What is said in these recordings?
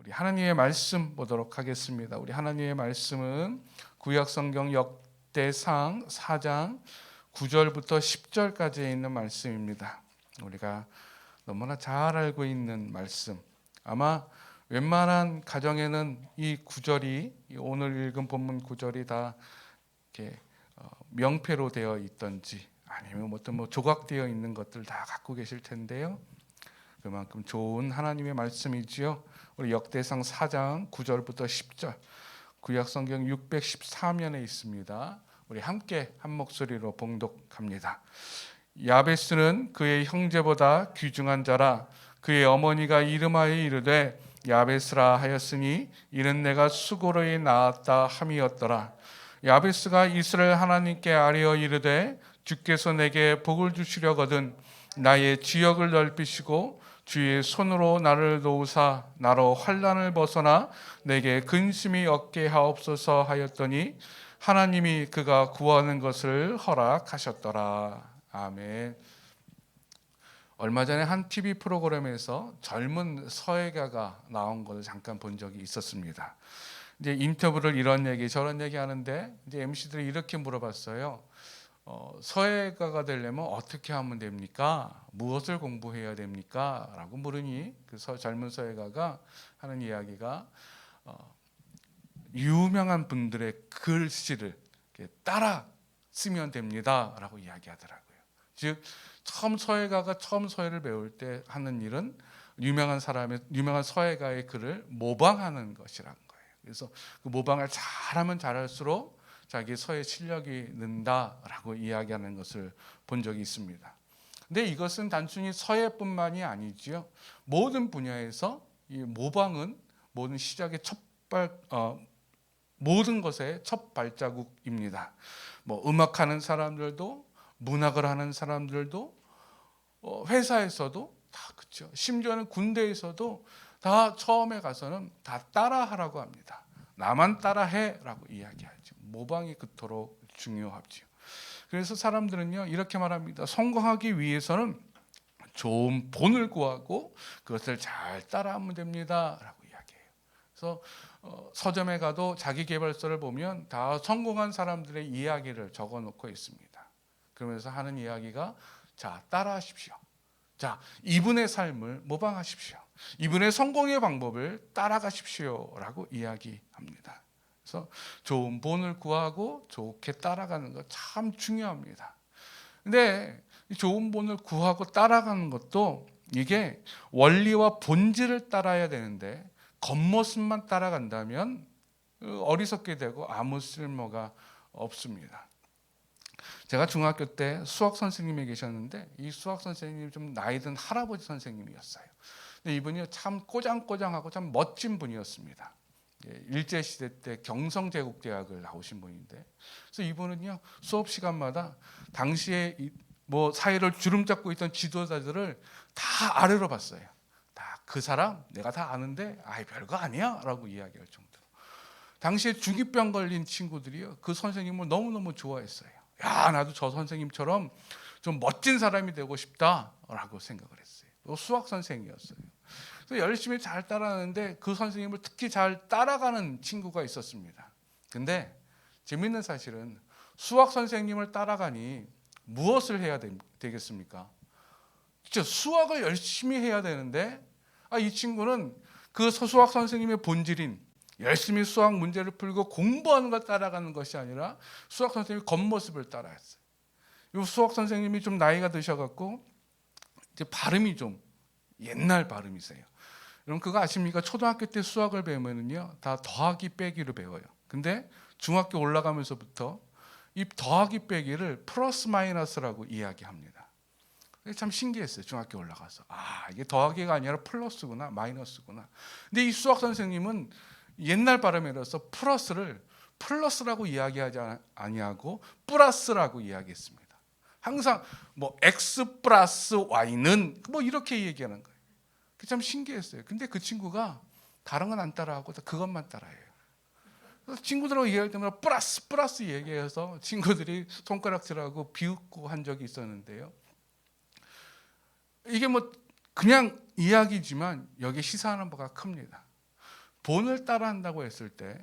우리 하나님의 말씀 보도록 하겠습니다. 우리 하나님의 말씀은 구약성경 역대상 4장 9절부터 10절까지에 있는 말씀입니다. 우리가 너무나 잘 알고 있는 말씀. 아마 웬만한 가정에는 이 구절이, 오늘 읽은 본문 구절이 다 이렇게 명패로 되어 있던지 아니면 어떤 조각되어 있는 것들 다 갖고 계실 텐데요. 그만큼 좋은 하나님의 말씀이지요. 우리 역대상 4장 9절부터 10절, 구약성경 614면에 있습니다. 우리 함께 한 목소리로 봉독합니다. 야베스는 그의 형제보다 귀중한 자라. 그의 어머니가 이름하여 이르되 야베스라 하였으니 이는 내가 수고로이 낳았다 함이었더라. 야베스가 이스라엘 하나님께 아뢰어 이르되 주께서 내게 복을 주시려거든 나의 지역을 넓히시고 주의 손으로 나를 도우사 나로 환난을 벗어나 내게 근심이 없게 하옵소서 하였더니 하나님이 그가 구하는 것을 허락하셨더라. 아멘. 얼마 전에 한 TV 프로그램에서 젊은 서예가가 나온 것을 잠깐 본 적이 있었습니다. 이제 인터뷰를 이런 얘기 저런 얘기 하는데 이제 MC들이 이렇게 물어봤어요. 서예가가 되려면 어떻게 하면 됩니까? 무엇을 공부해야 됩니까? 라고 물으니 그 젊은 서예가가 하는 이야기가 유명한 분들의 글씨를 따라 쓰면 됩니다 라고 이야기하더라고요. 즉 서예가가 처음 서예를 배울 때 하는 일은 유명한 서예가의 글을 모방하는 것이라는 거예요. 그래서 그 모방을 잘하면 잘할수록 자기 서예 실력이 는다라고 이야기하는 것을 본 적이 있습니다. 근데 이것은 단순히 서예뿐만이 아니지요. 모든 분야에서 이 모방은 모든 시작의 모든 것의 첫 발자국입니다. 음악하는 사람들도 문학을 하는 사람들도 회사에서도 다 그렇죠. 심지어는 군대에서도 다 처음에 가서는 다 따라하라고 합니다. 나만 따라해라고 이야기하죠. 모방이 그토록 중요하죠. 그래서 사람들은요 이렇게 말합니다. 성공하기 위해서는 좋은 본을 구하고 그것을 잘 따라하면 됩니다라고 이야기해요. 그래서 서점에 가도 자기계발서를 보면 다 성공한 사람들의 이야기를 적어놓고 있습니다. 그러면서 하는 이야기가 자 따라하십시오. 자 이분의 삶을 모방하십시오. 이분의 성공의 방법을 따라가십시오라고 이야기합니다. 그래서 좋은 본을 구하고 좋게 따라가는 것 참 중요합니다. 근데 좋은 본을 구하고 따라가는 것도 이게 원리와 본질을 따라야 되는데 겉모습만 따라간다면 어리석게 되고 아무 쓸모가 없습니다. 제가 중학교 때 수학 선생님이 계셨는데 이 수학 선생님이 좀 나이 든 할아버지 선생님이었어요. 근데 이분이 참 꼬장꼬장하고 참 멋진 분이었습니다. 일제시대 때 경성제국대학을 나오신 분인데, 그래서 이분은요 수업 시간마다 당시에 사회를 주름잡고 있던 지도자들을 다 아래로 봤어요. 다 그 사람 내가 다 아는데 별거 아니야 라고 이야기할 정도로. 당시에 중이병 걸린 친구들이요 그 선생님을 너무너무 좋아했어요. 야 나도 저 선생님처럼 좀 멋진 사람이 되고 싶다라고 생각을 했어요. 수학 선생이었어요. 그래서 열심히 잘 따라하는데 그 선생님을 특히 잘 따라가는 친구가 있었습니다. 근데 재밌는 사실은 수학 선생님을 따라가니 무엇을 해야 되겠습니까? 진짜 수학을 열심히 해야 되는데 이 친구는 그 수학 선생님의 본질인 열심히 수학 문제를 풀고 공부하는 걸 따라가는 것이 아니라 수학 선생님의 겉모습을 따라했어요. 이 수학 선생님이 좀 나이가 드셔갖고 이제 발음이 좀 옛날 발음이세요. 여러분 그거 아십니까? 초등학교 때 수학을 배우면은요 다 더하기 빼기로 배워요. 근데 중학교 올라가면서부터 이 더하기 빼기를 플러스 마이너스라고 이야기합니다. 참 신기했어요. 중학교 올라가서 이게 더하기가 아니라 플러스구나 마이너스구나. 근데 이 수학 선생님은 옛날 발음이라서 플러스를 플러스라고 이야기하지 아니하고 플러스라고 이야기했습니다. 항상 x 플러스 y는 이렇게 얘기하는 거예요. 참 신기했어요. 근데 그 친구가 다른 건 안 따라하고 그것만 따라해요. 그래서 친구들하고 얘기할 때마다 플러스 얘기해서 친구들이 손가락질하고 비웃고 한 적이 있었는데요. 이게 그냥 이야기지만 여기에 시사하는 바가 큽니다. 본을 따라한다고 했을 때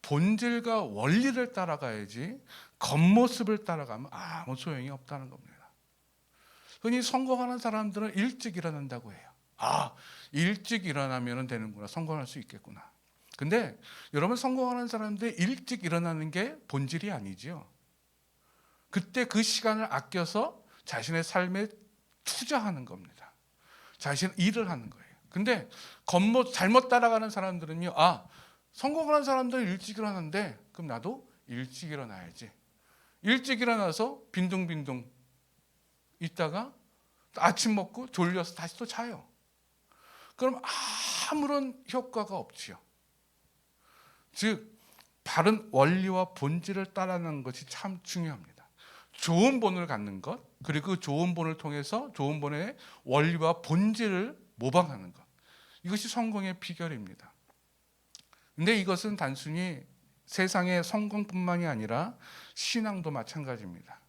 본질과 원리를 따라가야지 겉모습을 따라가면 아무 소용이 없다는 겁니다. 흔히 성공하는 사람들은 일찍 일어난다고 해요. 일찍 일어나면 되는구나. 성공할 수 있겠구나. 근데 여러분, 성공하는 사람들이 일찍 일어나는 게 본질이 아니죠. 그때 그 시간을 아껴서 자신의 삶에 투자하는 겁니다. 자신 일을 하는 거예요. 근데 잘못 따라가는 사람들은요, 성공하는 사람들은 일찍 일어나는데 그럼 나도 일찍 일어나야지. 일찍 일어나서 빈둥빈둥 있다가 아침 먹고 졸려서 다시 또 자요. 그럼 아무런 효과가 없지요. 즉 바른 원리와 본질을 따르는 것이 참 중요합니다. 좋은 본을 갖는 것, 그리고 그 좋은 본을 통해서 좋은 본의 원리와 본질을 모방하는 것, 이것이 성공의 비결입니다. 근데 이것은 단순히 세상의 성공뿐만이 아니라 신앙도 마찬가지입니다.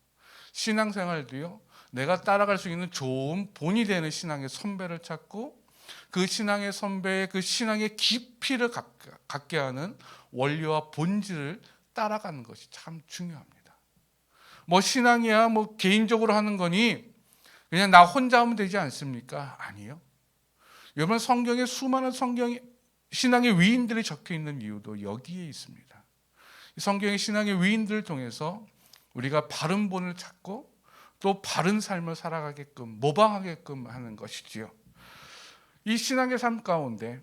신앙생활도요, 내가 따라갈 수 있는 좋은 본이 되는 신앙의 선배를 찾고 그 신앙의 선배의 그 신앙의 깊이를 갖게 하는 원리와 본질을 따라가는 것이 참 중요합니다. 신앙이야 개인적으로 하는 거니 그냥 나 혼자 하면 되지 않습니까? 아니요. 여러분, 성경에 수많은 신앙의 위인들이 적혀 있는 이유도 여기에 있습니다. 성경의 신앙의 위인들을 통해서 우리가 바른 본을 찾고 또 바른 삶을 살아가게끔 모방하게끔 하는 것이지요. 이 신앙의 삶 가운데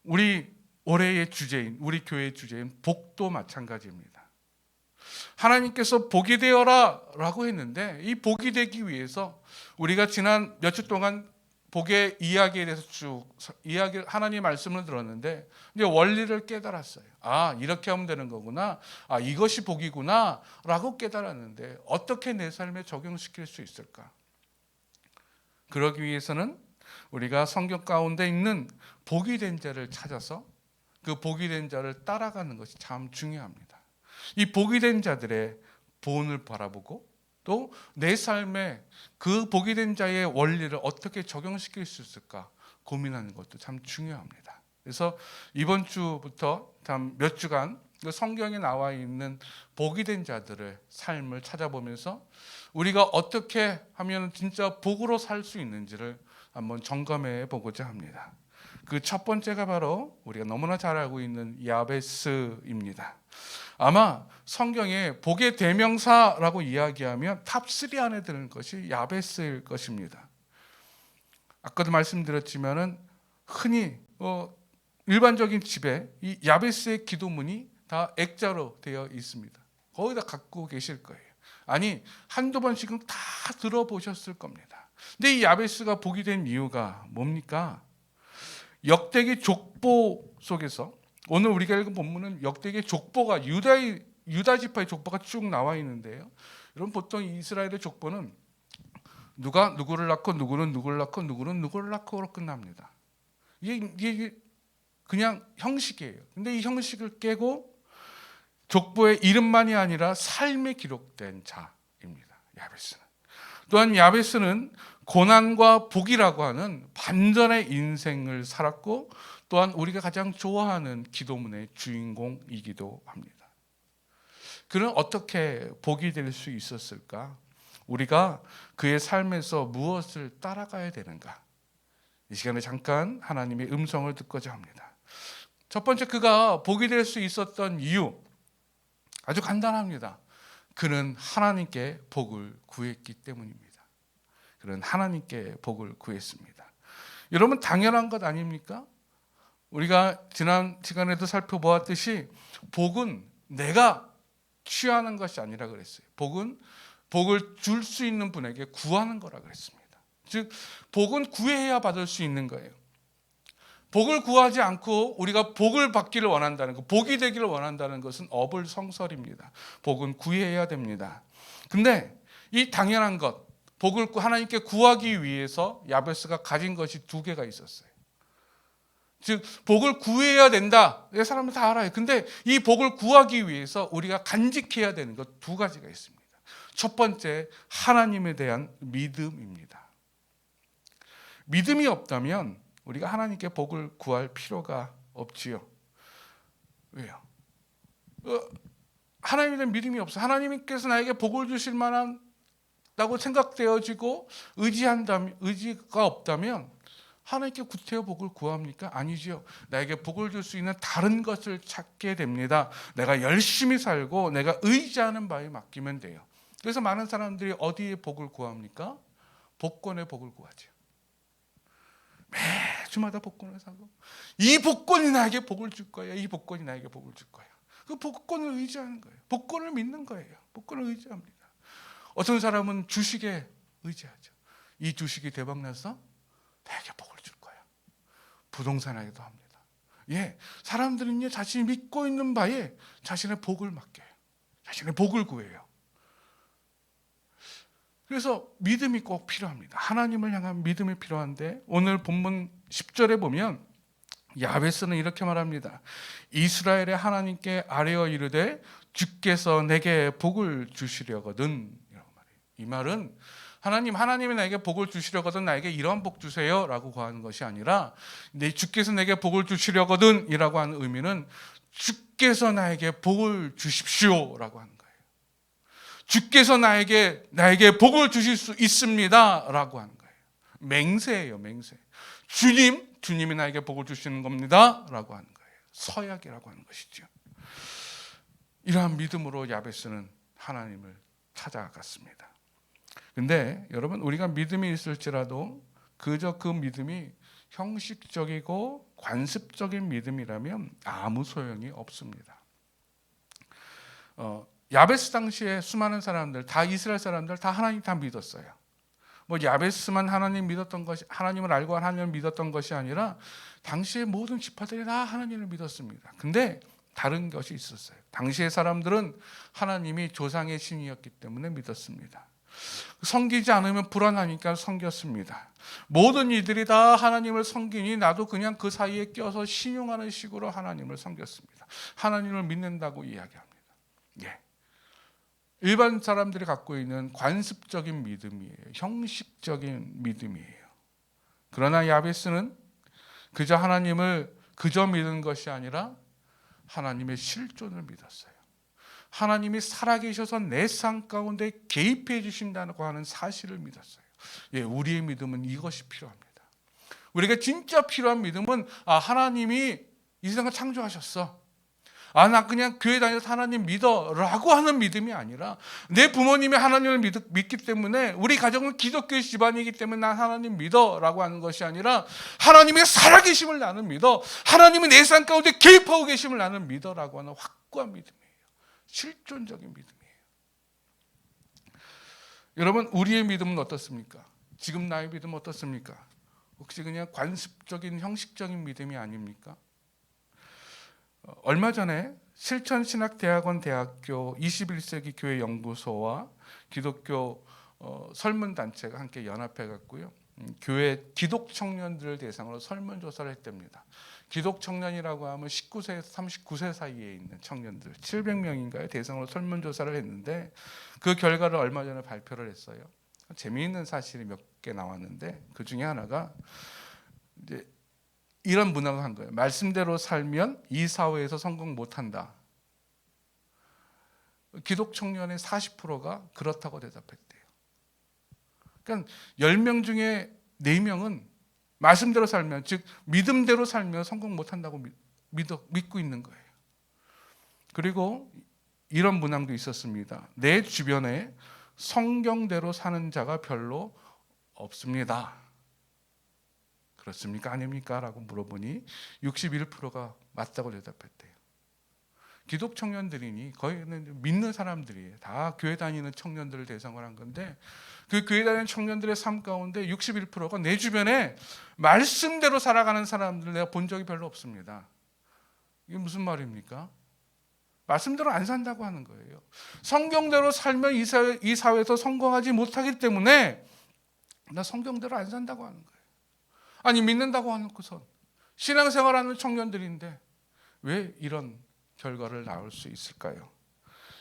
우리 올해의 주제인, 우리 교회의 주제인 복도 마찬가지입니다. 하나님께서 복이 되어라 라고 했는데 이 복이 되기 위해서 우리가 지난 몇 주 동안 복의 이야기에 대해서 쭉 하나님의 말씀을 들었는데 이제 원리를 깨달았어요. 이렇게 하면 되는 거구나. 이것이 복이구나 라고 깨달았는데 어떻게 내 삶에 적용시킬 수 있을까? 그러기 위해서는 우리가 성경 가운데 있는 복이 된 자를 찾아서 그 복이 된 자를 따라가는 것이 참 중요합니다. 이 복이 된 자들의 본을 바라보고 또 내 삶에 그 복이 된 자의 원리를 어떻게 적용시킬 수 있을까 고민하는 것도 참 중요합니다. 그래서 이번 주부터 몇 주간 성경에 나와 있는 복이 된 자들의 삶을 찾아보면서 우리가 어떻게 하면 진짜 복으로 살 수 있는지를 한번 점검해 보고자 합니다. 그 첫 번째가 바로 우리가 너무나 잘 알고 있는 야베스입니다. 아마 성경에 복의 대명사라고 이야기하면 탑3 안에 드는 것이 야베스일 것입니다. 아까도 말씀드렸지만은 흔히 일반적인 집에 이 야베스의 기도문이 다 액자로 되어 있습니다. 거의 다 갖고 계실 거예요. 아니, 한두 번씩은 다 들어보셨을 겁니다. 근데 이 야베스가 복이 된 이유가 뭡니까? 역대기 족보 속에서 오늘 우리가 읽은 본문은 역대기 족보가 유다 지파의 족보가 쭉 나와 있는데요. 여러분, 보통 이스라엘의 족보는 누가 누구를 낳고 누구는 누구를 낳고 누구는 누구를 낳고로 끝납니다. 이게 그냥 형식이에요. 근데 이 형식을 깨고 족보의 이름만이 아니라 삶에 기록된 자입니다. 야베스는. 또한 야베스는 고난과 복이라고 하는 반전의 인생을 살았고 또한 우리가 가장 좋아하는 기도문의 주인공이기도 합니다. 그는 어떻게 복이 될 수 있었을까? 우리가 그의 삶에서 무엇을 따라가야 되는가? 이 시간에 잠깐 하나님의 음성을 듣고자 합니다. 첫 번째, 그가 복이 될 수 있었던 이유 아주 간단합니다. 그는 하나님께 복을 구했기 때문입니다. 그는 하나님께 복을 구했습니다. 여러분, 당연한 것 아닙니까? 우리가 지난 시간에도 살펴보았듯이 복은 내가 취하는 것이 아니라 그랬어요. 복은 복을 줄 수 있는 분에게 구하는 거라 그랬습니다. 즉, 복은 구해야 받을 수 있는 거예요. 복을 구하지 않고 우리가 복을 받기를 원한다는 것, 복이 되기를 원한다는 것은 어불성설입니다. 복은 구해야 됩니다. 근데 이 당연한 것, 복을 하나님께 구하기 위해서 야베스가 가진 것이 두 개가 있었어요. 즉, 복을 구해야 된다. 사람은 다 알아요. 근데 이 복을 구하기 위해서 우리가 간직해야 되는 것 두 가지가 있습니다. 첫 번째, 하나님에 대한 믿음입니다. 믿음이 없다면 우리가 하나님께 복을 구할 필요가 없지요. 왜요? 하나님에 대한 믿음이 없어. 하나님께서 나에게 복을 주실 만하다고 생각되어지고 의지가 없다면 하나님께 구태여 복을 구합니까? 아니지요. 나에게 복을 줄 수 있는 다른 것을 찾게 됩니다. 내가 열심히 살고 내가 의지하는 바에 맡기면 돼요. 그래서 많은 사람들이 어디에 복을 구합니까? 복권에 복을 구하죠. 매주마다 복권을 사고 이 복권이 나에게 복을 줄 거야. 이 복권이 나에게 복을 줄 거야. 그 복권을 의지하는 거예요. 복권을 믿는 거예요. 복권을 의지합니다. 어떤 사람은 주식에 의지하죠. 이 주식이 대박나서 나에게 복을 줄 거야. 부동산에도 합니다. 예, 사람들은요 자신이 믿고 있는 바에 자신의 복을 맡겨요. 자신의 복을 구해요. 그래서 믿음이 꼭 필요합니다. 하나님을 향한 믿음이 필요한데 오늘 본문 10절에 보면 야베스는 이렇게 말합니다. 이스라엘의 하나님께 아뢰어 이르되 주께서 내게 복을 주시려거든. 이라고 말해요. 이 말은 하나님이 나에게 복을 주시려거든 나에게 이런 복 주세요 라고 구하는 것이 아니라 주께서 내게 복을 주시려거든 이라고 하는 의미는 주께서 나에게 복을 주십시오 라고 하는 거예요. 주께서 나에게 복을 주실 수 있습니다 라고 하는 거예요. 맹세예요. 맹세. 주님이 나에게 복을 주시는 겁니다 라고 하는 거예요. 서약이라고 하는 것이죠. 이러한 믿음으로 야베스는 하나님을 찾아갔습니다. 근데 여러분 우리가 믿음이 있을지라도 그저 그 믿음이 형식적이고 관습적인 믿음이라면 아무 소용이 없습니다. 야베스 당시에 수많은 사람들 다 이스라엘 사람들 다 하나님 다 믿었어요. 뭐 야베스만 하나님을 알고 하나님을 믿었던 것이 아니라 당시의 모든 지파들이 다 하나님을 믿었습니다. 근데 다른 것이 있었어요. 당시의 사람들은 하나님이 조상의 신이었기 때문에 믿었습니다. 섬기지 않으면 불안하니까 섬겼습니다. 모든 이들이 다 하나님을 섬기니 나도 그냥 그 사이에 껴서 신용하는 식으로 하나님을 섬겼습니다. 하나님을 믿는다고 이야기합니다. 예. 일반 사람들이 갖고 있는 관습적인 믿음이에요. 형식적인 믿음이에요. 그러나 야베스는 그저 하나님을 그저 믿은 것이 아니라 하나님의 실존을 믿었어요. 하나님이 살아계셔서 내 삶 가운데 개입해 주신다고 하는 사실을 믿었어요. 예, 우리의 믿음은 이것이 필요합니다. 우리가 진짜 필요한 믿음은 하나님이 이 세상을 창조하셨어. 나 그냥 교회 다녀서 하나님 믿어 라고 하는 믿음이 아니라 내 부모님이 하나님을 믿기 때문에 우리 가정은 기독교 집안이기 때문에 난 하나님 믿어 라고 하는 것이 아니라 하나님의 살아계심을 나는 믿어, 하나님이 내 삶 가운데 개입하고 계심을 나는 믿어 라고 하는 확고한 믿음이에요. 실존적인 믿음이에요. 여러분 우리의 믿음은 어떻습니까? 지금 나의 믿음은 어떻습니까? 혹시 그냥 관습적인 형식적인 믿음이 아닙니까? 얼마 전에 실천신학대학원 대학교 21세기 교회 연구소와 기독교 설문단체가 함께 연합해 갖고요. 교회 기독 청년들을 대상으로 설문조사를 했답니다. 기독 청년이라고 하면 19세에서 39세 사이에 있는 청년들 700명인가요? 대상으로 설문조사를 했는데 그 결과를 얼마 전에 발표를 했어요. 재미있는 사실이 몇 개 나왔는데 그 중에 하나가 이제 이런 문항을 한 거예요. 말씀대로 살면 이 사회에서 성공 못한다. 기독 청년의 40%가 그렇다고 대답했대요. 그러니까 10명 중에 4명은 말씀대로 살면, 즉 믿음대로 살면 성공 못한다고 믿고 있는 거예요. 그리고 이런 문항도 있었습니다. 내 주변에 성경대로 사는 자가 별로 없습니다. 그렇습니까? 아닙니까? 라고 물어보니 61%가 맞다고 대답했대요. 기독 청년들이니 거의 믿는 사람들이에요. 다 교회 다니는 청년들을 대상으로 한 건데 그 교회 다니는 청년들의 삶 가운데 61%가 내 주변에 말씀대로 살아가는 사람들을 내가 본 적이 별로 없습니다. 이게 무슨 말입니까? 말씀대로 안 산다고 하는 거예요. 성경대로 살면 이 사회에서 성공하지 못하기 때문에 나 성경대로 안 산다고 하는 거예요. 아니 믿는다고 하놓고선 신앙생활하는 청년들인데 왜 이런 결과를 낳을 수 있을까요?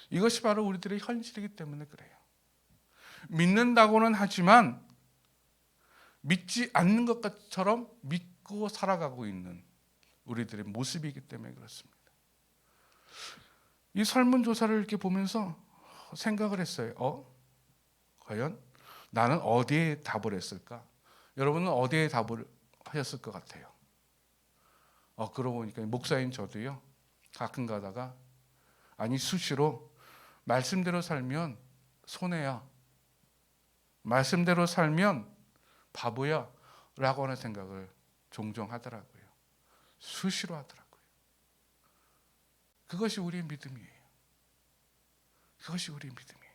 이것이 바로 우리들의 현실이기 때문에 그래요. 믿는다고는 하지만 믿지 않는 것처럼 믿고 살아가고 있는 우리들의 모습이기 때문에 그렇습니다. 이 설문조사를 이렇게 보면서 생각을 했어요. 과연 나는 어디에 답을 했을까? 여러분은 어디에 답을 하셨을 것 같아요? 그러고 보니까 목사인 저도요, 가끔 가다가 아니 수시로 말씀대로 살면 손해야, 말씀대로 살면 바보야 라고 하는 생각을 종종 하더라고요. 수시로 하더라고요. 그것이 우리의 믿음이에요. 그것이 우리의 믿음이에요.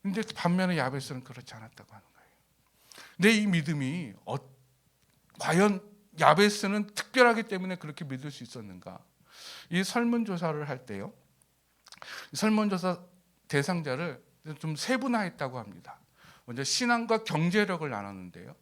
근데 반면에 야베스는 그렇지 않았다고 하는 거예요. 근데 이 믿음이 과연 야베스는 특별하기 때문에 그렇게 믿을 수 있었는가? 이 설문조사를 할 때요, 설문조사 대상자를 좀 세분화했다고 합니다. 먼저 신앙과 경제력을 나눴는데요,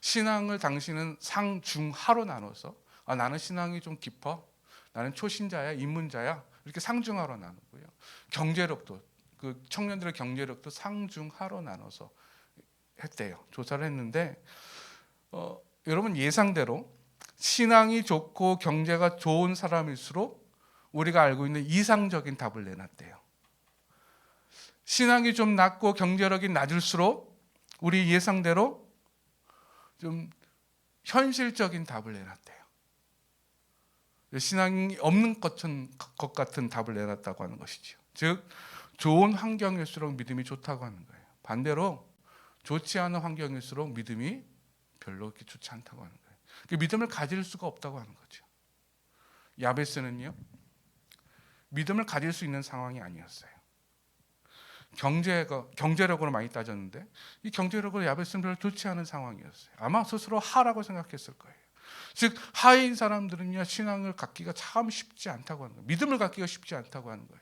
신앙을 당신은 상, 중, 하로 나눠서 나는 신앙이 좀 깊어, 나는 초신자야, 입문자야, 이렇게 상중하로 나누고요. 경제력도, 그 청년들의 경제력도 상중하로 나눠서 했대요. 조사를 했는데 여러분 예상대로 신앙이 좋고 경제가 좋은 사람일수록 우리가 알고 있는 이상적인 답을 내놨대요. 신앙이 좀 낮고 경제력이 낮을수록 우리 예상대로 좀 현실적인 답을 내놨대요. 신앙이 없는 것 같은 답을 내놨다고 하는 것이죠. 즉 좋은 환경일수록 믿음이 좋다고 하는 거예요. 반대로 좋지 않은 환경일수록 믿음이 별로 그렇게 좋지 않다고 하는 거예요. 그 믿음을 가질 수가 없다고 하는 거죠. 야베스는요, 믿음을 가질 수 있는 상황이 아니었어요. 경제력으로 많이 따졌는데 이 경제력으로 야베스는 별로 좋지 않은 상황이었어요. 아마 스스로 하라고 생각했을 거예요. 즉 하인 사람들은요, 신앙을 갖기가 참 쉽지 않다고 하는 거예요. 믿음을 갖기가 쉽지 않다고 하는 거예요.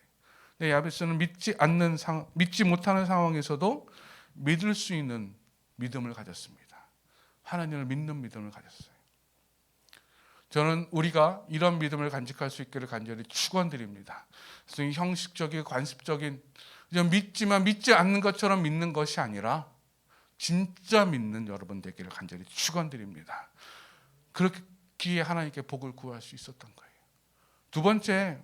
근데 야베스는 믿지 못하는 상황에서도 믿을 수 있는 믿음을 가졌습니다. 하나님을 믿는 믿음을 가졌어요. 저는 우리가 이런 믿음을 간직할 수 있기를 간절히 축원드립니다. 그래서 이 형식적이고 관습적인 믿지만 믿지 않는 것처럼 믿는 것이 아니라 진짜 믿는 여러분 되기를 간절히 축원드립니다. 그렇기에 하나님께 복을 구할 수 있었던 거예요. 두 번째,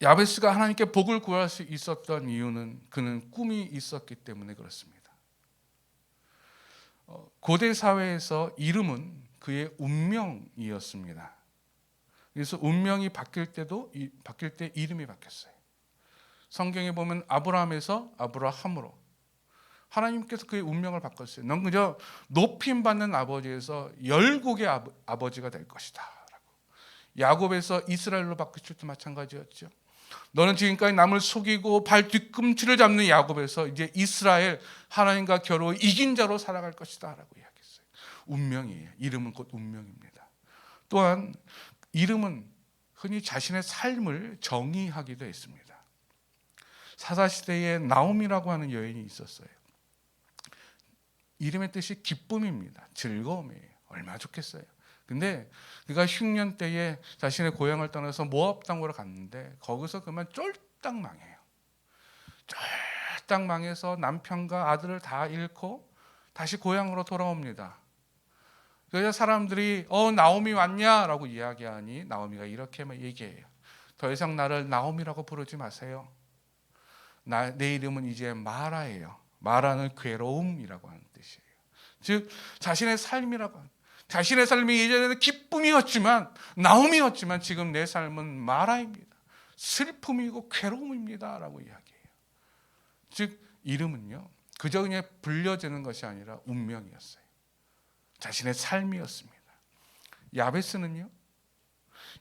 야베스가 하나님께 복을 구할 수 있었던 이유는 그는 꿈이 있었기 때문에 그렇습니다. 고대 사회에서 이름은 그의 운명이었습니다. 그래서 운명이 바뀔 때 이름이 바뀌었어요. 성경에 보면 아브라함에서 아브라함으로, 하나님께서 그의 운명을 바꿨어요. 넌 그저 높임받는 아버지에서 열국의 아버지가 될 것이다 라고. 야곱에서 이스라엘로 바꾸실 때 마찬가지였죠. 너는 지금까지 남을 속이고 발 뒤꿈치를 잡는 야곱에서 이제 이스라엘, 하나님과 겨루 이긴 자로 살아갈 것이다 라고 이야기했어요. 운명이에요. 이름은 곧 운명입니다. 또한 이름은 흔히 자신의 삶을 정의하기도 했습니다. 사사시대에 나옴이라고 하는 여인이 있었어요. 이름의 뜻이 기쁨입니다. 즐거움이에요. 얼마나 좋겠어요. 근데 그가 흉년 때에 자신의 고향을 떠나서 모압 땅으로 갔는데 거기서 그만 쫄딱 망해요. 쫄딱 망해서 남편과 아들을 다 잃고 다시 고향으로 돌아옵니다. 그래서 사람들이 나오미 왔냐라고 이야기하니 나오미가 이렇게 얘기해요. 더 이상 나를 나오미라고 부르지 마세요. 내 이름은 이제 마라예요. 마라는 괴로움이라고 하는 뜻이에요. 즉 자신의 삶이라고 하는, 자신의 삶이 예전에는 기쁨이었지만, 나옴이었지만 지금 내 삶은 마라입니다. 슬픔이고 괴로움입니다 라고 이야기해요. 즉 이름은요, 그저 그냥 불려지는 것이 아니라 운명이었어요. 자신의 삶이었습니다.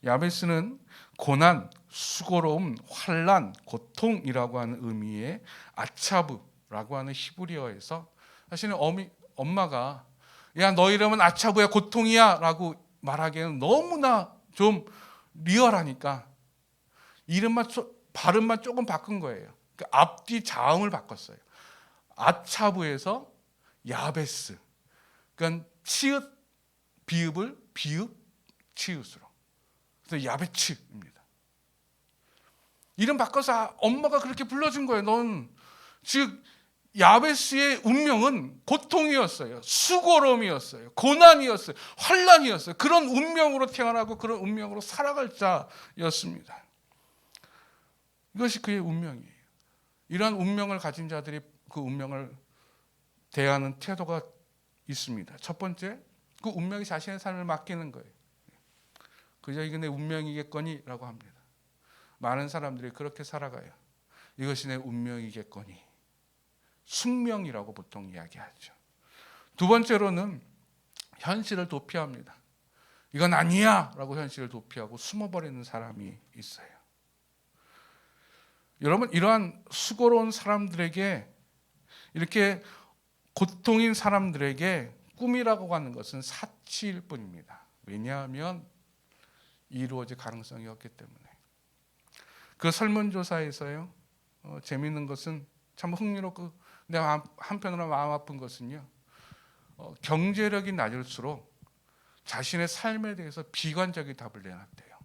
야베스는 고난, 수고로움, 환난, 고통이라고 하는 의미의 아차브라고 하는 히브리어에서, 사실은 엄마가 야, 너 이름은 아차브야, 고통이야 라고 말하기에는 너무나 좀 리얼하니까 발음만 조금 바꾼 거예요. 그 앞뒤 자음을 바꿨어요. 아차브에서 야베스, 그러니까 치읓 비읍을 비읍 치읓으로, 그래서 야베츠입니다. 이름 바꿔서 엄마가 그렇게 불러준 거예요. 넌 즉 야베스의 운명은 고통이었어요. 수고로움이었어요. 고난이었어요. 환난이었어요. 그런 운명으로 태어나고 그런 운명으로 살아갈 자였습니다. 이것이 그의 운명이에요. 이러한 운명을 가진 자들이 그 운명을 대하는 태도가 있습니다. 첫 번째, 그 운명이 자신의 삶을 맡기는 거예요. 그저 이게 내 운명이겠거니 라고 합니다. 많은 사람들이 그렇게 살아가요. 이것이 내 운명이겠거니. 숙명이라고 보통 이야기하죠. 두 번째로는 현실을 도피합니다. 이건 아니야 라고 현실을 도피하고 숨어버리는 사람이 있어요. 여러분, 이러한 수고로운 사람들에게, 이렇게 고통인 사람들에게 꿈이라고 하는 것은 사치일 뿐입니다. 왜냐하면 이루어질 가능성이 없기 때문에. 그 설문조사에서요, 재미있는 것은 참 흥미롭고, 근데 한편으로 마음 아픈 것은요, 경제력이 낮을수록 자신의 삶에 대해서 비관적인 답을 내놨대요.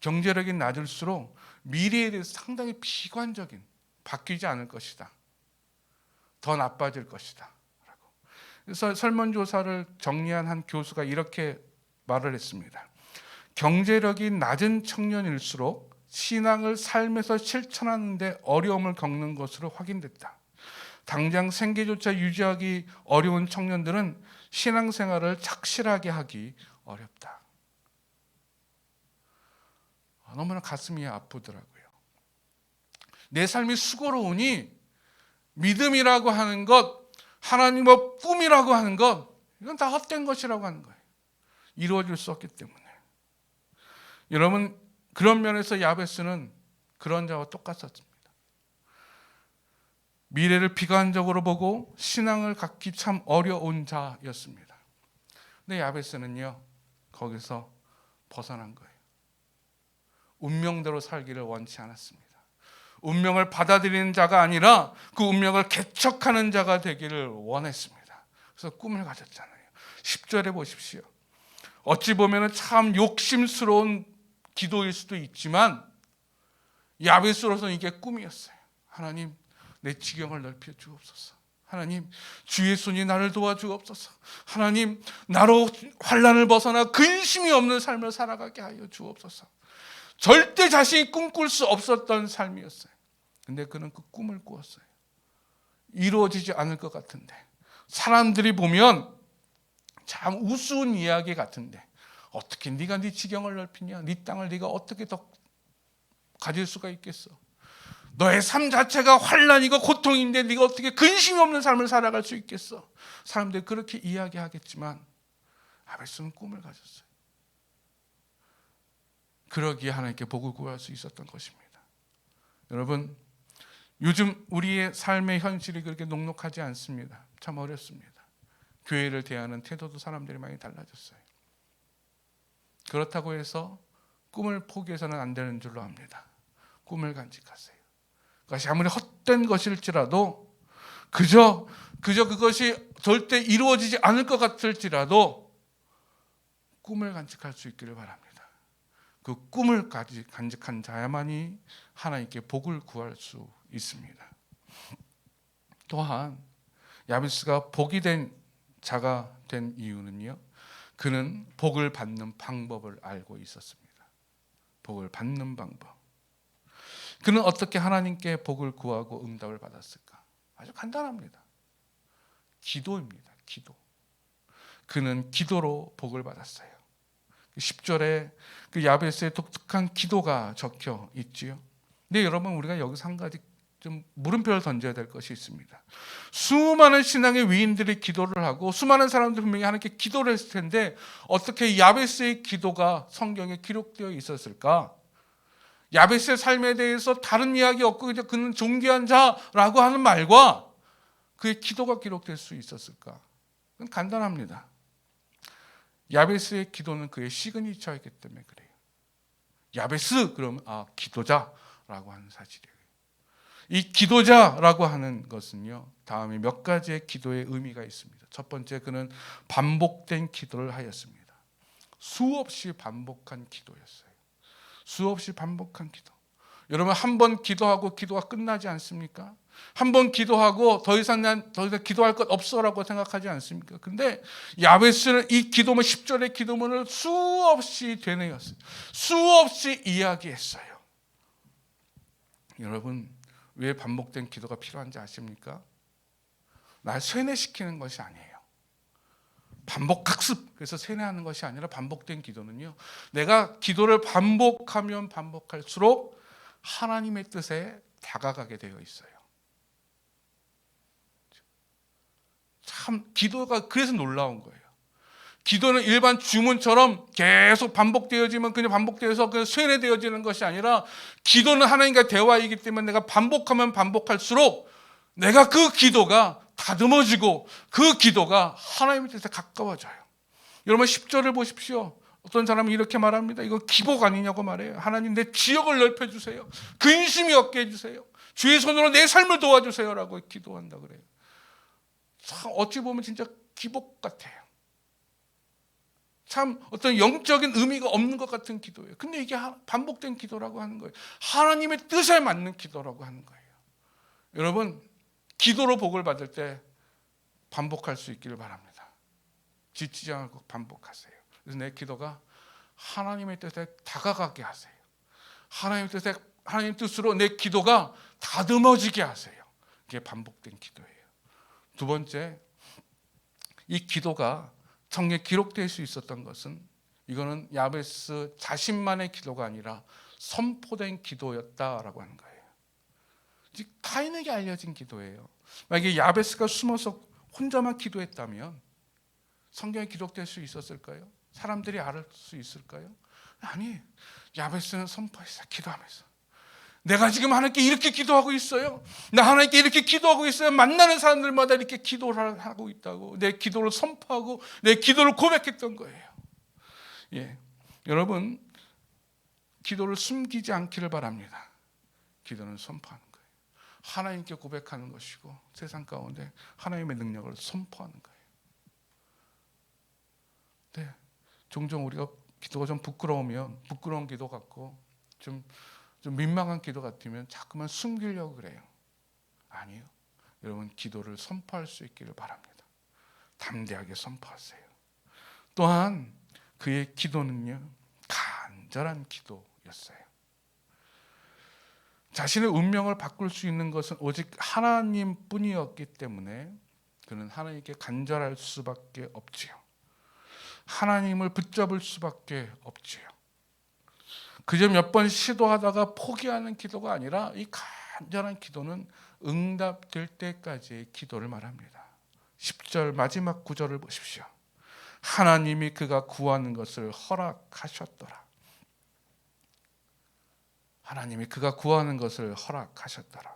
경제력이 낮을수록 미래에 대해서 상당히 비관적인, 바뀌지 않을 것이다, 더 나빠질 것이다 라고. 그래서 설문조사를 정리한 한 교수가 이렇게 말을 했습니다. 경제력이 낮은 청년일수록 신앙을 삶에서 실천하는 데 어려움을 겪는 것으로 확인됐다. 당장 생계조차 유지하기 어려운 청년들은 신앙생활을 착실하게 하기 어렵다. 너무나 가슴이 아프더라고요. 내 삶이 수고로우니 믿음이라고 하는 것, 하나님의 꿈이라고 하는 것, 이건 다 헛된 것이라고 하는 거예요. 이루어질 수 없기 때문에. 여러분, 그런 면에서 야베스는 그런 자와 똑같았습니다. 미래를 비관적으로 보고 신앙을 갖기 참 어려운 자였습니다. 근데 야베스는요, 거기서 벗어난 거예요. 운명대로 살기를 원치 않았습니다. 운명을 받아들이는 자가 아니라 그 운명을 개척하는 자가 되기를 원했습니다. 그래서 꿈을 가졌잖아요. 10절에 보십시오. 어찌 보면 참 욕심스러운 기도일 수도 있지만 야베스로서는 이게 꿈이었어요. 하나님, 내 지경을 넓혀 주옵소서. 하나님, 주의 손이 나를 도와주옵소서. 하나님, 나로 환난을 벗어나 근심이 없는 삶을 살아가게 하여 주옵소서. 절대 자신이 꿈꿀 수 없었던 삶이었어요. 근데 그는 그 꿈을 꾸었어요. 이루어지지 않을 것 같은데, 사람들이 보면 참 우스운 이야기 같은데, 어떻게 네가 네 지경을 넓히냐? 네 땅을 네가 어떻게 더 가질 수가 있겠어? 너의 삶 자체가 환난이고 고통인데 네가 어떻게 근심이 없는 삶을 살아갈 수 있겠어? 사람들이 그렇게 이야기하겠지만 야베스는 꿈을 가졌어요. 그러기에 하나님께 복을 구할 수 있었던 것입니다. 여러분, 요즘 우리의 삶의 현실이 그렇게 녹록하지 않습니다. 참 어렵습니다. 교회를 대하는 태도도 사람들이 많이 달라졌어요. 그렇다고 해서 꿈을 포기해서는 안 되는 줄로 압니다. 꿈을 간직하세요. 그것이 아무리 헛된 것일지라도 그저 그것이 절대 이루어지지 않을 것 같을지라도 꿈을 간직할 수 있기를 바랍니다. 그 꿈을 간직한 자야만이 하나님께 복을 구할 수 있습니다. 또한 야베스가 복이 된 자가 된 이유는요, 그는 복을 받는 방법을 알고 있었습니다. 복을 받는 방법. 그는 어떻게 하나님께 복을 구하고 응답을 받았을까? 아주 간단합니다. 기도입니다. 기도. 그는 기도로 복을 받았어요. 10절에 그 야베스의 독특한 기도가 적혀 있지요. 근데 여러분, 우리가 여기서 한 가지 좀 물음표를 던져야 될 것이 있습니다. 수많은 신앙의 위인들이 기도를 하고 수많은 사람들이 분명히 하나님께 기도를 했을 텐데 어떻게 야베스의 기도가 성경에 기록되어 있었을까? 야베스의 삶에 대해서 다른 이야기 없고 그냥 그는 존귀한 자라고 하는 말과 그의 기도가 기록될 수 있었을까? 그건 간단합니다. 야베스의 기도는 그의 시그니처이기 때문에 그래요. 야베스 그러면 기도자라고 하는 사실이에요. 이 기도자라고 하는 것은요, 다음에 몇 가지의 기도의 의미가 있습니다. 첫 번째, 그는 반복된 기도를 하였습니다. 수없이 반복한 기도였어요. 수없이 반복한 기도. 여러분 한 번 기도하고 기도가 끝나지 않습니까? 한 번 기도하고 더 이상 기도할 것 없어라고 생각하지 않습니까? 근데 야베스는 이 기도문 10절의 기도문을 수없이 되뇌었어요. 수없이 이야기했어요. 여러분 왜 반복된 기도가 필요한지 아십니까? 날 세뇌시키는 것이 아니에요. 반복학습, 그래서 세뇌하는 것이 아니라 반복된 기도는요, 내가 기도를 반복하면 반복할수록 하나님의 뜻에 다가가게 되어 있어요. 참 기도가 그래서 놀라운 거예요. 기도는 일반 주문처럼 계속 반복되어지면 그냥 반복되어서 그냥 세뇌되어지는 것이 아니라, 기도는 하나님과 대화이기 때문에 내가 반복하면 반복할수록 내가 그 기도가 다듬어지고 그 기도가 하나님의 뜻에 가까워져요. 여러분 10절을 보십시오. 어떤 사람은 이렇게 말합니다. 이거 기복 아니냐고 말해요. 하나님 내 지역을 넓혀주세요. 근심이 없게 해주세요. 주의 손으로 내 삶을 도와주세요라고 기도한다 그래요. 참 어찌 보면 진짜 기복 같아요. 참 어떤 영적인 의미가 없는 것 같은 기도예요. 근데 이게 반복된 기도라고 하는 거예요. 하나님의 뜻에 맞는 기도라고 하는 거예요. 여러분 기도로 복을 받을 때 반복할 수 있기를 바랍니다. 지치지 않고 반복하세요. 그래서 내 기도가 하나님의 뜻에 다가가게 하세요. 하나님 뜻으로 내 기도가 다듬어지게 하세요. 이게 반복된 기도예요. 두 번째, 이 기도가 성경에 기록될 수 있었던 것은, 이거는 야베스 자신만의 기도가 아니라 선포된 기도였다라고 하는 거예요. 즉 타인에게 알려진 기도예요. 만약에 야베스가 숨어서 혼자만 기도했다면 성경에 기록될 수 있었을까요? 사람들이 알 수 있을까요? 아니, 야베스는 선포했어요. 기도하면서 내가 지금 하나님께 이렇게 기도하고 있어요. 나 하나님께 이렇게 기도하고 있어요. 만나는 사람들마다 이렇게 기도를 하고 있다고 내 기도를 선포하고 내 기도를 고백했던 거예요. 예, 여러분 기도를 숨기지 않기를 바랍니다. 기도는 선포하는 거예요. 하나님께 고백하는 것이고 세상 가운데 하나님의 능력을 선포하는 거예요. 네, 종종 우리가 기도가 좀 부끄러우면 부끄러운 기도 같고 좀 민망한 기도 같으면 자꾸만 숨기려고 그래요. 아니요. 여러분 기도를 선포할 수 있기를 바랍니다. 담대하게 선포하세요. 또한 그의 기도는요, 간절한 기도였어요. 자신의 운명을 바꿀 수 있는 것은 오직 하나님뿐이었기 때문에 그는 하나님께 간절할 수밖에 없지요. 하나님을 붙잡을 수밖에 없지요. 그저 몇 번 시도하다가 포기하는 기도가 아니라 이 간절한 기도는 응답될 때까지의 기도를 말합니다. 10절 마지막 구절을 보십시오. 하나님이 그가 구하는 것을 허락하셨더라. 하나님이 그가 구하는 것을 허락하셨더라.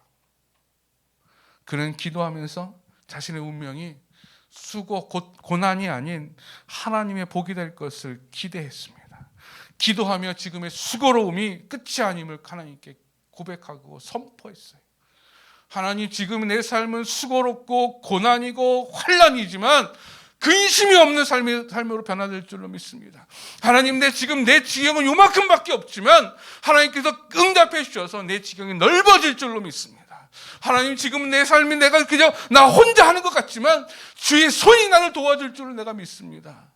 그는 기도하면서 자신의 운명이 수고 고난이 아닌 하나님의 복이 될 것을 기대했습니다. 기도하며 지금의 수고로움이 끝이 아님을 하나님께 고백하고 선포했어요. 하나님, 지금 내 삶은 수고롭고 고난이고 환난이지만 근심이 없는 삶으로 변화될 줄로 믿습니다. 하나님, 지금 내 지경은 요만큼밖에 없지만 하나님께서 응답해 주셔서 내 지경이 넓어질 줄로 믿습니다. 하나님, 지금 내 삶이 내가 그저 나 혼자 하는 것 같지만 주의 손이 나를 도와줄 줄을 내가 믿습니다.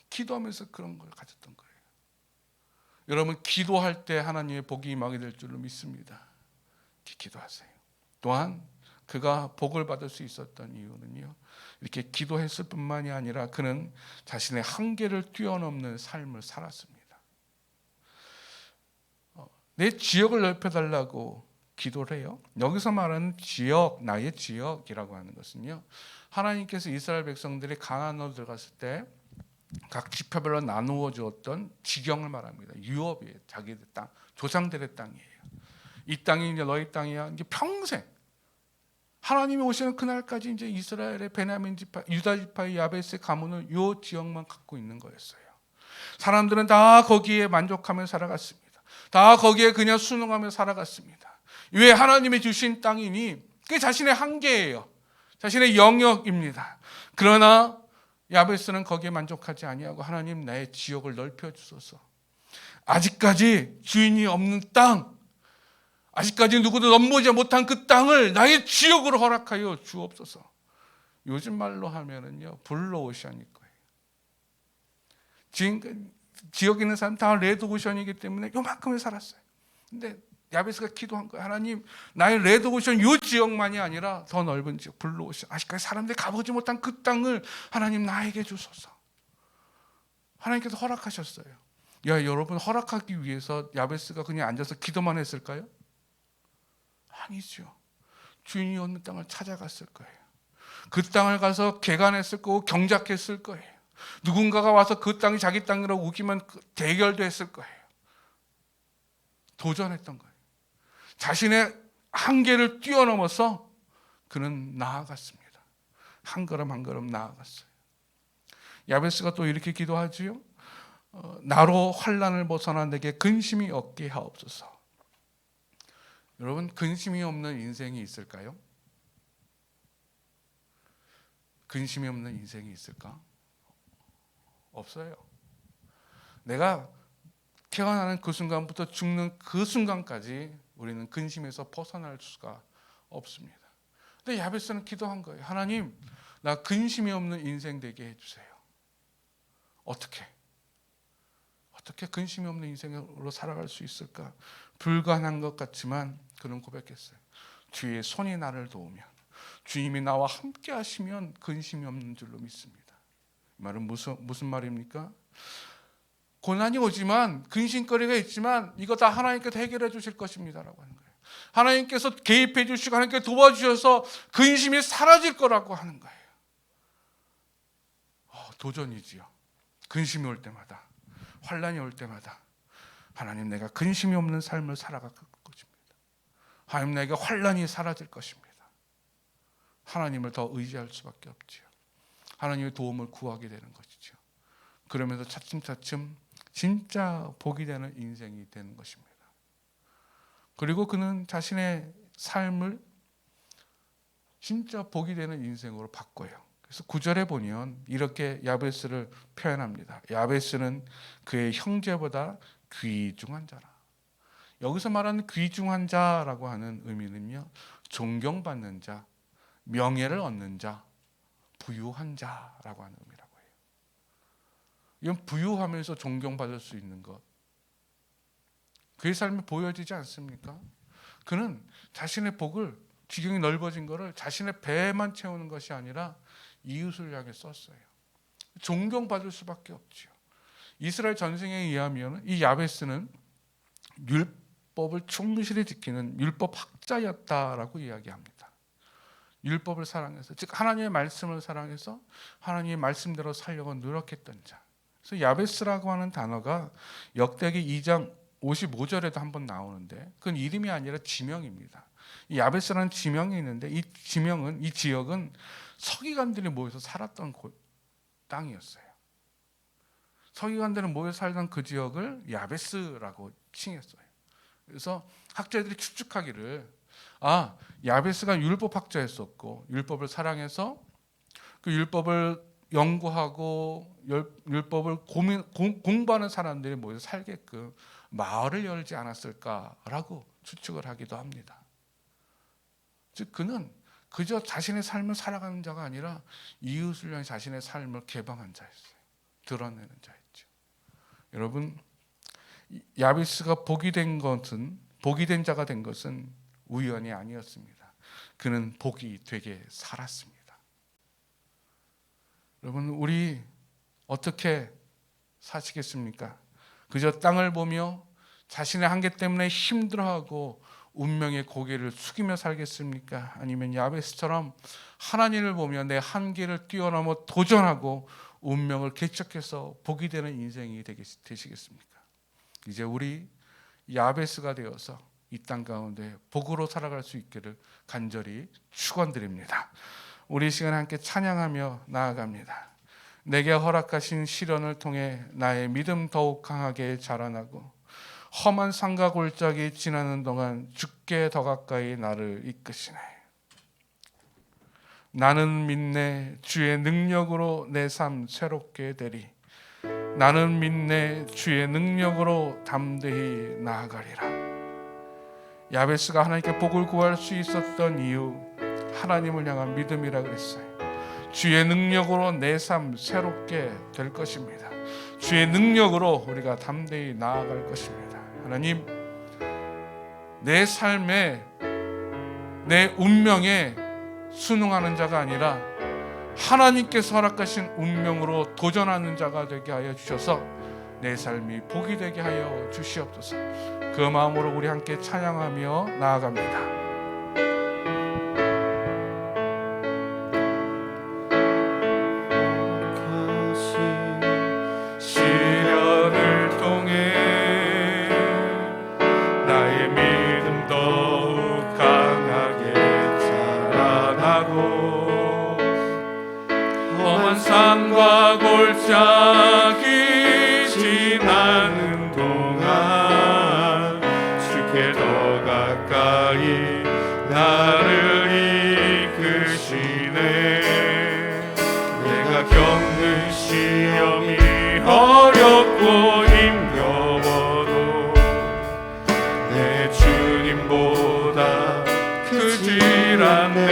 기도하면서 그런 걸 가졌던 거예요. 여러분 기도할 때 하나님의 복이 임하게 될 줄로 믿습니다. 기도하세요. 또한 그가 복을 받을 수 있었던 이유는요, 이렇게 기도했을 뿐만이 아니라 그는 자신의 한계를 뛰어넘는 삶을 살았습니다. 내 지역을 넓혀달라고 기도를 해요. 여기서 말하는 지역, 나의 지역이라고 하는 것은요, 하나님께서 이스라엘 백성들이 가나안으로 들어갔을 때 각 지파별로 나누어 주었던 지경을 말합니다. 유업이에요. 자기들 땅, 조상들의 땅이에요. 이 땅이 이제 너희 땅이야. 이제 평생 하나님이 오시는 그날까지 이제 이스라엘의 베냐민 지파, 유다 지파의 야베스의 가문은 이 지역만 갖고 있는 거였어요. 사람들은 다 거기에 만족하며 살아갔습니다. 다 거기에 그냥 순응하며 살아갔습니다. 왜? 하나님이 주신 땅이니 그게 자신의 한계예요. 자신의 영역입니다. 그러나 야베스는 거기에 만족하지 아니하고 하나님, 나의 지역을 넓혀 주소서. 아직까지 주인이 없는 땅, 아직까지 누구도 넘보지 못한 그 땅을 나의 지역으로 허락하여 주옵소서. 요즘 말로 하면은요, 블루오션일 거예요. 지금 지역에 있는 사람 다 레드오션이기 때문에 요만큼을 살았어요. 근데 야베스가 기도한 거예요. 하나님, 나의 레드오션 요 지역만이 아니라 더 넓은 지역, 블루오션, 아직까지 사람들이 가보지 못한 그 땅을 하나님 나에게 주소서. 하나님께서 허락하셨어요. 야, 여러분, 허락하기 위해서 야베스가 그냥 앉아서 기도만 했을까요? 아니죠. 주인이 없는 땅을 찾아갔을 거예요. 그 땅을 가서 개간했을 거고 경작했을 거예요. 누군가가 와서 그 땅이 자기 땅이라고 우기면 대결도 했을 거예요. 도전했던 거예요. 자신의 한계를 뛰어넘어서 그는 나아갔습니다. 한 걸음 한 걸음 나아갔어요. 야베스가 또 이렇게 기도하지요. 나로 환난을 벗어나 내게 근심이 없게 하옵소서. 여러분, 근심이 없는 인생이 있을까요? 근심이 없는 인생이 있을까? 없어요. 내가 태어나는 그 순간부터 죽는 그 순간까지 우리는 근심에서 벗어날 수가 없습니다. 근데 야베스는 기도한 거예요. 하나님, 나 근심이 없는 인생 되게 해주세요. 어떻게 근심이 없는 인생으로 살아갈 수 있을까? 불가능한 것 같지만 그는 고백했어요. 주의 손이 나를 도우면, 주님이 나와 함께 하시면 근심이 없는 줄로 믿습니다. 이 말은 무슨 말입니까? 고난이 오지만, 근심거리가 있지만 이거 다 하나님께서 해결해 주실 것입니다라고 하는 거예요. 하나님께서 개입해 주시고 하나님께서 도와주셔서 근심이 사라질 거라고 하는 거예요. 도전이지요. 근심이 올 때마다, 환난이 올 때마다 하나님, 내가 근심이 없는 삶을 살아갈 것입니다. 하나님, 내게 환난이 사라질 것입니다. 하나님을 더 의지할 수밖에 없지요. 하나님의 도움을 구하게 되는 것이죠. 그러면서 차츰차츰 진짜 복이 되는 인생이 되는 것입니다. 그리고 그는 자신의 삶을 진짜 복이 되는 인생으로 바꿔요. 그래서 9절에 보면 이렇게 야베스를 표현합니다. 야베스는 그의 형제보다 귀중한 자라. 여기서 말하는 귀중한 자라고 하는 의미는요, 존경받는 자, 명예를 얻는 자, 부유한 자라고 하는 의미라고 해요. 이건 부유하면서 존경받을 수 있는 것, 그의 삶이 보여지지 않습니까? 그는 자신의 복을, 지경이 넓어진 것을 자신의 배만 채우는 것이 아니라 이웃을 향해 썼어요. 존경받을 수밖에 없죠. 이스라엘 전승에 의하면 이 야베스는 율법을 충실히 지키는 율법 학자였다라고 이야기합니다. 율법을 사랑해서, 즉 하나님의 말씀을 사랑해서 하나님의 말씀대로 살려고 노력했던 자. 그래서 야베스라고 하는 단어가 역대기 2장 55절에도 한번 나오는데 그건 이름이 아니라 지명입니다. 이 야베스라는 지명이 있는데 이 지명은, 이 지역은 서기관들이 모여서 살았던 땅이었어요. 서기관들은 모여 살던 그 지역을 야베스라고 칭했어요. 그래서 학자들이 추측하기를, 야베스가 율법 학자였었고 율법을 사랑해서 그 율법을 연구하고 율법을 공부하는 사람들이 모여서 살게끔 마을을 열지 않았을까라고 추측을 하기도 합니다. 즉 그는 그저 자신의 삶을 살아가는 자가 아니라 이웃을 위한 자신의 삶을 개방한 자였어요. 드러내는 자였죠. 여러분, 야베스가 복이 된 자가 된 것은 우연이 아니었습니다. 그는 복이 되게 살았습니다. 여러분, 우리 어떻게 사시겠습니까? 그저 땅을 보며 자신의 한계 때문에 힘들어하고 운명의 고개를 숙이며 살겠습니까? 아니면 야베스처럼 하나님을 보며 내 한계를 뛰어넘어 도전하고 운명을 개척해서 복이 되는 인생이 되시겠습니까? 이제 우리 야베스가 되어서 이 땅 가운데 복으로 살아갈 수 있기를 간절히 축원드립니다. 우리 시간에 함께 찬양하며 나아갑니다. 내게 허락하신 시련을 통해 나의 믿음 더욱 강하게 자라나고 험한 산과 골짜기 지나는 동안 주께 더 가까이 나를 이끄시네. 나는 믿네 주의 능력으로 내 삶 새롭게 되리. 나는 믿네 주의 능력으로 담대히 나아가리라. 야베스가 하나님께 복을 구할 수 있었던 이유, 하나님을 향한 믿음이라 그랬어요. 주의 능력으로 내 삶 새롭게 될 것입니다. 주의 능력으로 우리가 담대히 나아갈 것입니다. 하나님, 내 삶에, 내 운명에 순응하는 자가 아니라 하나님께서 허락하신 운명으로 도전하는 자가 되게 하여 주셔서 내 삶이 복이 되게 하여 주시옵소서. 그 마음으로 우리 함께 찬양하며 나아갑니다. 시련을 통해 나의 믿음 더욱 강하게 자라나고 험한 산과 골짜기 지나는 동안 주께 더 가까이 나를 이끄시네. 내가 겪는 시험이 어렵고 힘겨워도 내 주님보다 크질 않네.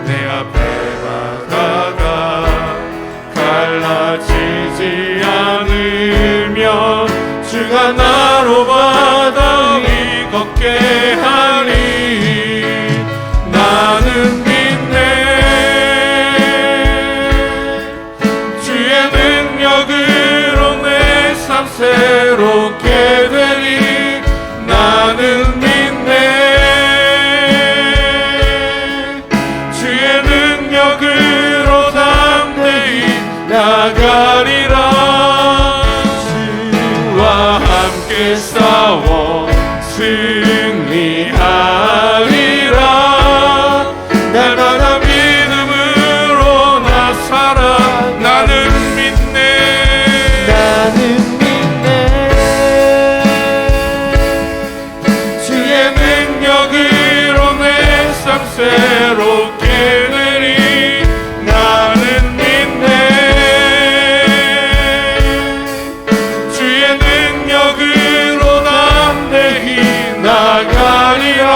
내 앞에 바다가 갈라지지 않으면 주가 나로 바다 위 걷게 하리. 나는 믿네. 주의 능력으로 내 삶 새롭게 되리. 나는 믿네. 주의 능력으로 담대히 나가리라. 주와 함께 싸워 승리하리라. 날마다 믿음으로 나 살아. 나는 믿네. 나는 믿네. 주의 능력으로 내 삶 새롭게 되리. 나는 믿네. 주의 능력으로 담대히 나가리라.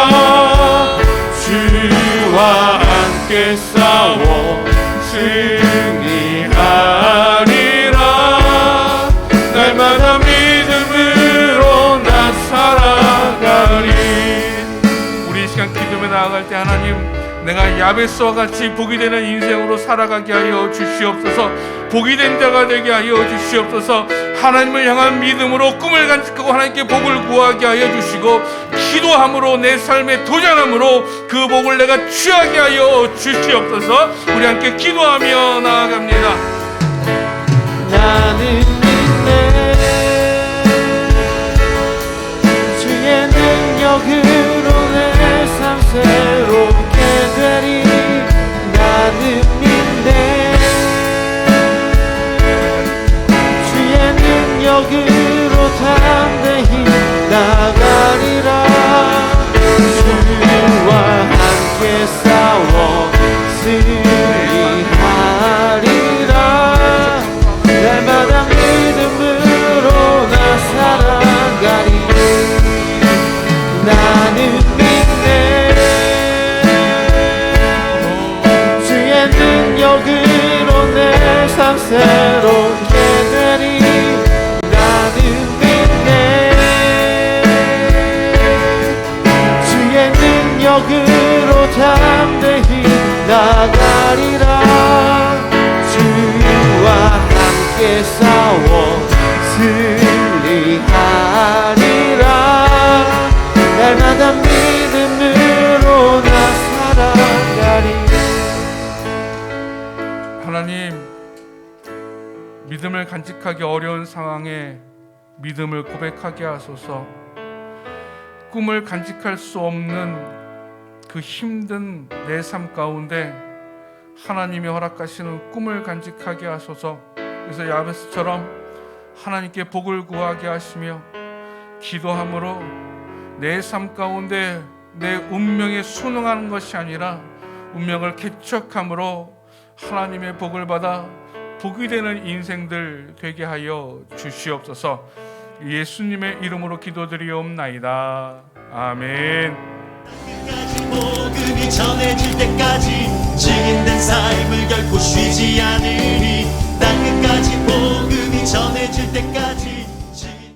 주와 함께 싸워 승리하리라. 날마다 믿음으로 나 살아가리. 우리 이 시간 기도에 나아갈 때 하나님, 내가 야베스와 같이 복이 되는 인생으로 살아가게 하여 주시옵소서. 복이 된 자가 되게 하여 주시옵소서. 하나님을 향한 믿음으로 꿈을 간직하고 하나님께 복을 구하게 하여 주시고, 기도함으로 내 삶에 도전함으로 그 복을 내가 취하게 하여 주시옵소서. 우리 함께 기도하며 나아갑니다. 나는 믿네. 주의 능력으로 내 삶 새롭게 되리. 나는 믿네. 주의 능력으로 담대히 나가리라. 주와 함께 싸워 승리하리라. 날마다 믿음으로 나 살아가리. 나는 믿네. 주의 능력으로 내 삶 새롭게 되리. 나는 믿네. 주의 능력으로 담대히 나가리라. 주와 함께 싸워 승리하리라. 날마다 믿음으로 나 살아가리. 하나님, 믿음을 간직하기 어려운 상황에 믿음을 고백하게 하소서. 꿈을 간직할 수 없는 그 힘든 내 삶 가운데 하나님이 허락하시는 꿈을 간직하게 하소서. 그래서 야베스처럼 하나님께 복을 구하게 하시며 기도함으로 내 삶 가운데 내 운명에 순응하는 것이 아니라 운명을 개척함으로 하나님의 복을 받아 복이 되는 인생들 되게 하여 주시옵소서. 예수님의 이름으로 기도드리옵나이다. 아멘. 끝까지 복음이 전해질 때까지 증인된 삶을 결코 쉬지 않으리. 땅 끝까지 복음이 전해질 때까지